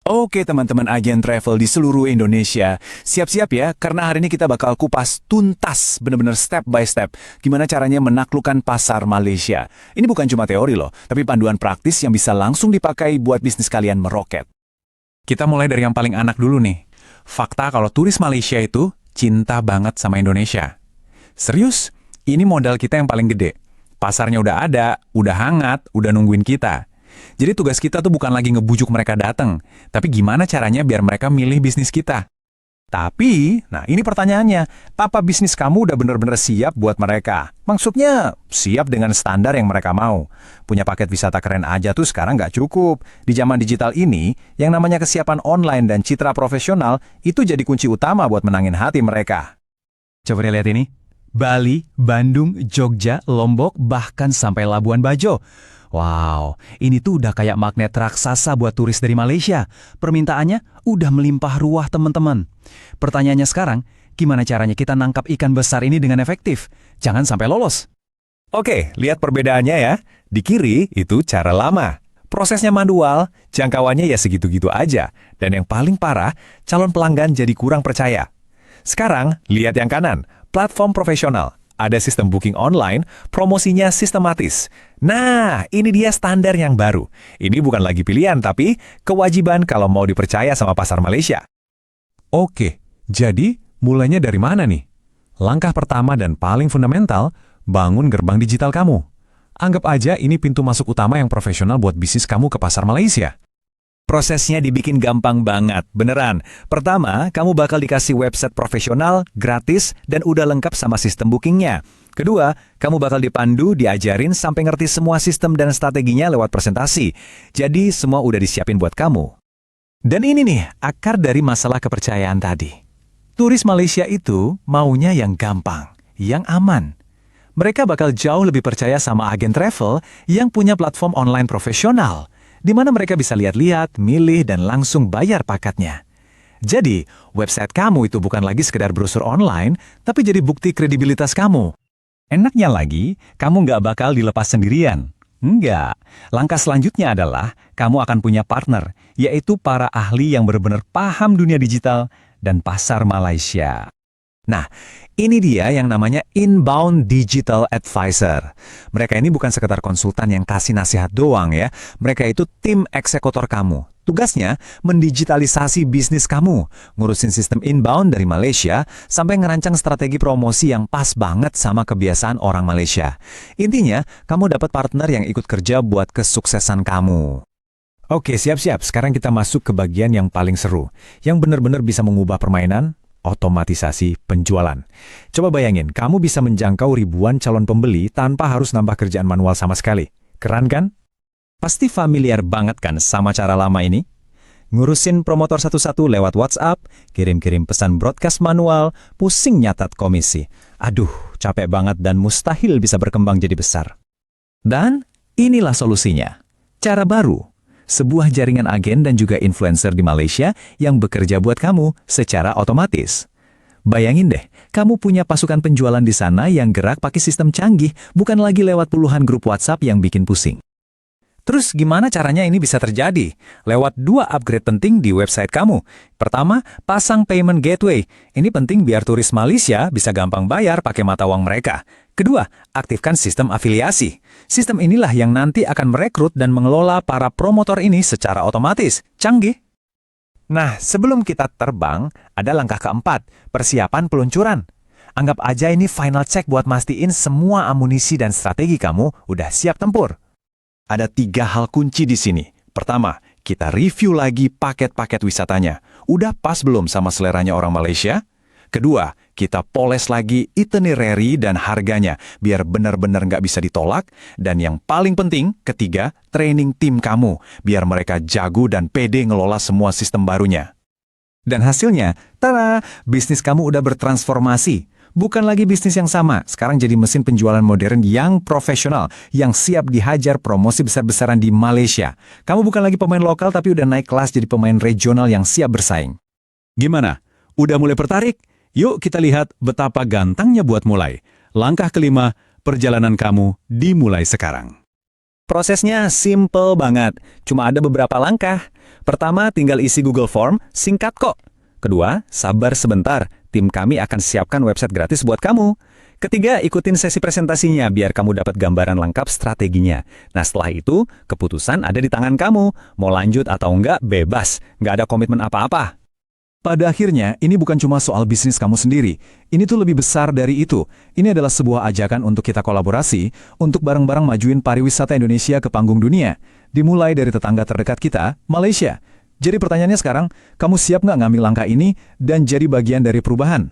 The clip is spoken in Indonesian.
Oke teman-teman agen travel di seluruh Indonesia, siap-siap ya, karena hari ini kita bakal kupas tuntas, bener-bener step by step, gimana caranya menaklukkan pasar Malaysia. Ini bukan cuma teori loh, tapi panduan praktis yang bisa langsung dipakai buat bisnis kalian meroket. Kita mulai dari yang paling anak dulu nih. Fakta kalau turis Malaysia itu cinta banget sama Indonesia. Serius, ini modal kita yang paling gede. Pasarnya udah ada, udah hangat, udah nungguin kita. Jadi tugas kita tuh bukan lagi ngebujuk mereka datang, tapi gimana caranya biar mereka milih bisnis kita. Tapi, nah ini pertanyaannya, apa bisnis kamu udah bener-bener siap buat mereka? Maksudnya, siap dengan standar yang mereka mau. Punya paket wisata keren aja tuh sekarang nggak cukup. Di zaman digital ini, yang namanya kesiapan online dan citra profesional, itu jadi kunci utama buat menangin hati mereka. Coba lihat ini. Bali, Bandung, Jogja, Lombok, bahkan sampai Labuan Bajo. Wow, ini tuh udah kayak magnet raksasa buat turis dari Malaysia. Permintaannya udah melimpah ruah teman-teman. Pertanyaannya sekarang, gimana caranya kita nangkap ikan besar ini dengan efektif? Jangan sampai lolos. Oke, lihat perbedaannya ya. Di kiri itu cara lama. Prosesnya manual, jangkauannya ya segitu-gitu aja. Dan yang paling parah, calon pelanggan jadi kurang percaya. Sekarang, lihat yang kanan, platform profesional. Ada sistem booking online, promosinya sistematis. Nah, ini dia standar yang baru. Ini bukan lagi pilihan, tapi kewajiban kalau mau dipercaya sama pasar Malaysia. Oke, jadi mulainya dari mana nih? Langkah pertama dan paling fundamental, bangun gerbang digital kamu. Anggap aja ini pintu masuk utama yang profesional buat bisnis kamu ke pasar Malaysia. Prosesnya dibikin gampang banget, beneran. Pertama, kamu bakal dikasih website profesional, gratis, dan udah lengkap sama sistem bookingnya. Kedua, kamu bakal dipandu, diajarin sampai ngerti semua sistem dan strateginya lewat presentasi. Jadi, semua udah disiapin buat kamu. Dan ini nih, akar dari masalah kepercayaan tadi. Turis Malaysia itu maunya yang gampang, yang aman. Mereka bakal jauh lebih percaya sama agen travel yang punya platform online profesional, di mana mereka bisa lihat-lihat, milih, dan langsung bayar paketnya. Jadi, website kamu itu bukan lagi sekedar brosur online, tapi jadi bukti kredibilitas kamu. Enaknya lagi, kamu nggak bakal dilepas sendirian. Enggak. Langkah selanjutnya adalah, kamu akan punya partner, yaitu para ahli yang benar-benar paham dunia digital dan pasar Malaysia. Nah, ini dia yang namanya Inbound Digital Advisor. Mereka ini bukan sekedar konsultan yang kasih nasihat doang ya. Mereka itu tim eksekutor kamu. Tugasnya mendigitalisasi bisnis kamu, ngurusin sistem inbound dari Malaysia, sampai ngerancang strategi promosi yang pas banget sama kebiasaan orang Malaysia. Intinya, kamu dapat partner yang ikut kerja buat kesuksesan kamu. Oke, siap-siap. Sekarang kita masuk ke bagian yang paling seru, yang benar-benar bisa mengubah permainan. Otomatisasi penjualan. Coba bayangin, kamu bisa menjangkau ribuan calon pembeli tanpa harus nambah kerjaan manual sama sekali. Keren kan? Pasti familiar banget kan sama cara lama ini? Ngurusin promotor satu-satu lewat WhatsApp, kirim-kirim pesan broadcast manual, pusing nyatat komisi. Aduh, capek banget dan mustahil bisa berkembang jadi besar. Dan inilah solusinya. Cara baru. Sebuah jaringan agen dan juga influencer di Malaysia yang bekerja buat kamu secara otomatis. Bayangin deh, kamu punya pasukan penjualan di sana yang gerak pakai sistem canggih, bukan lagi lewat puluhan grup WhatsApp yang bikin pusing. Terus gimana caranya ini bisa terjadi? Lewat 2 upgrade penting di website kamu. Pertama, pasang payment gateway. Ini penting biar turis Malaysia bisa gampang bayar pakai mata uang mereka. Kedua, aktifkan sistem afiliasi. Sistem inilah yang nanti akan merekrut dan mengelola para promotor ini secara otomatis. Canggih. Nah, sebelum kita terbang, ada langkah keempat, persiapan peluncuran. Anggap aja ini final check buat mastiin semua amunisi dan strategi kamu udah siap tempur. Ada 3 hal kunci di sini. Pertama, kita review lagi paket-paket wisatanya. Udah pas belum sama seleranya orang Malaysia? Kedua, kita poles lagi itinerary dan harganya, biar benar-benar nggak bisa ditolak. Dan yang paling penting, ketiga, training tim kamu, biar mereka jago dan pede ngelola semua sistem barunya. Dan hasilnya, tada, bisnis kamu udah bertransformasi. Bukan lagi bisnis yang sama, sekarang jadi mesin penjualan modern yang profesional, yang siap dihajar promosi besar-besaran di Malaysia. Kamu bukan lagi pemain lokal tapi udah naik kelas jadi pemain regional yang siap bersaing. Gimana? Udah mulai tertarik? Yuk kita lihat betapa gantengnya buat mulai. Langkah kelima, perjalanan kamu dimulai sekarang. Prosesnya simple banget, cuma ada beberapa langkah. Pertama, tinggal isi Google Form, singkat kok. Kedua, sabar sebentar, tim kami akan siapkan website gratis buat kamu. Ketiga, ikutin sesi presentasinya biar kamu dapat gambaran lengkap strateginya. Nah, setelah itu, keputusan ada di tangan kamu. Mau lanjut atau enggak, bebas. Nggak ada komitmen apa-apa. Pada akhirnya, ini bukan cuma soal bisnis kamu sendiri. Ini tuh lebih besar dari itu. Ini adalah sebuah ajakan untuk kita kolaborasi, untuk bareng-bareng majuin pariwisata Indonesia ke panggung dunia. Dimulai dari tetangga terdekat kita, Malaysia. Jadi pertanyaannya sekarang, kamu siap nggak ngambil langkah ini dan jadi bagian dari perubahan?